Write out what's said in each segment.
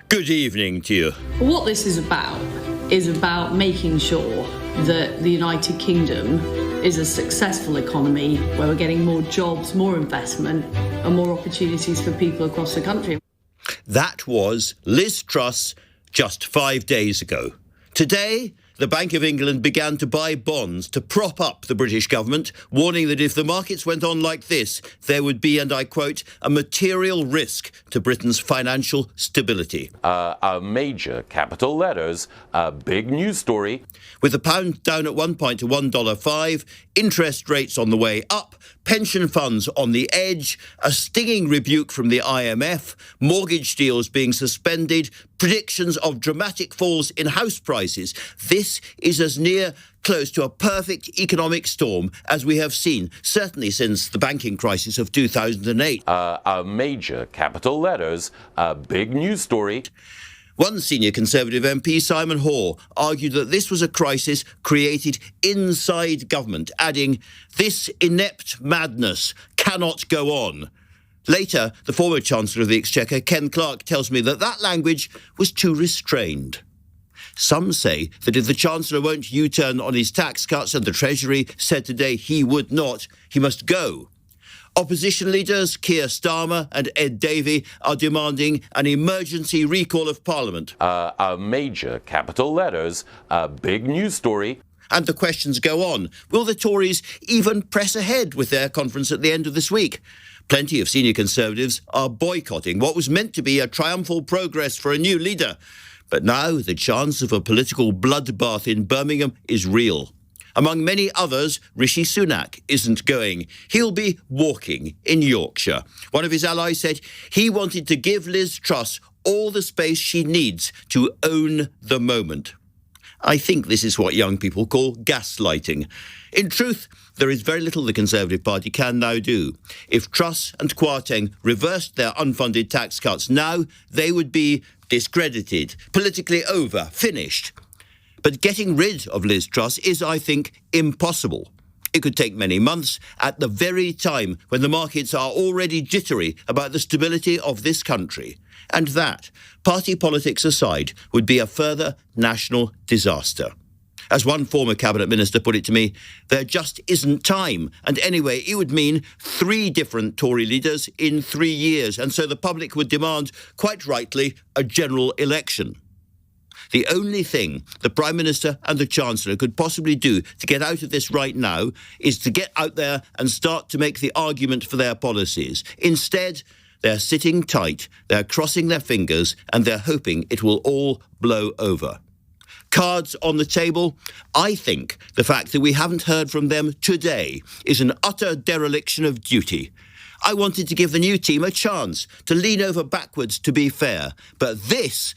Good evening to you. What this is about making sure that the United Kingdom is a successful economy where we're getting more jobs, more investment and more opportunities for people across the country. That was Liz Truss just 5 days ago. Today, the Bank of England began to buy bonds to prop up the British government, warning that if the markets went on like this, there would be, and I quote, a material risk to Britain's financial stability. A major capital letters, a big news story. With the pound down at one point to $1.05, interest rates on the way up, pension funds on the edge, a stinging rebuke from the IMF, mortgage deals being suspended, predictions of dramatic falls in house prices. This is as near close to a perfect economic storm as we have seen, certainly since the banking crisis of 2008. A major capital letters, a big news story. One senior Conservative MP, Simon Hoare, argued that this was a crisis created inside government, adding, "This inept madness cannot go on." Later, the former Chancellor of the Exchequer, Ken Clarke, tells me that that language was too restrained. Some say that if the Chancellor won't U-turn on his tax cuts, and the Treasury said today he would not, he must go. Opposition leaders Keir Starmer and Ed Davey are demanding an emergency recall of Parliament. A major capital letters, a big news story. And the questions go on. Will the Tories even press ahead with their conference at the end of this week? Plenty of senior Conservatives are boycotting what was meant to be a triumphal progress for a new leader. But now the chance of a political bloodbath in Birmingham is real. Among many others, Rishi Sunak isn't going. He'll be walking in Yorkshire. One of his allies said he wanted to give Liz Truss all the space she needs to own the moment. I think this is what young people call gaslighting. In truth, there is very little the Conservative Party can now do. If Truss and Kwarteng reversed their unfunded tax cuts now, they would be discredited, politically over, finished. But getting rid of Liz Truss is, I think, impossible. It could take many months at the very time when the markets are already jittery about the stability of this country. And that, party politics aside, would be a further national disaster. As one former cabinet minister put it to me, there just isn't time. And anyway, it would mean 3 different Tory leaders in 3 years. And so the public would demand, quite rightly, a general election. The only thing the Prime Minister and the Chancellor could possibly do to get out of this right now is to get out there and start to make the argument for their policies. Instead, they're sitting tight, they're crossing their fingers, and they're hoping it will all blow over. Cards on the table. I think the fact that we haven't heard from them today is an utter dereliction of duty. I wanted to give the new team a chance to lean over backwards, to be fair. But this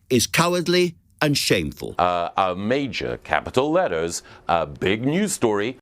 is cowardly and shameful. A major capital letters, a big news story.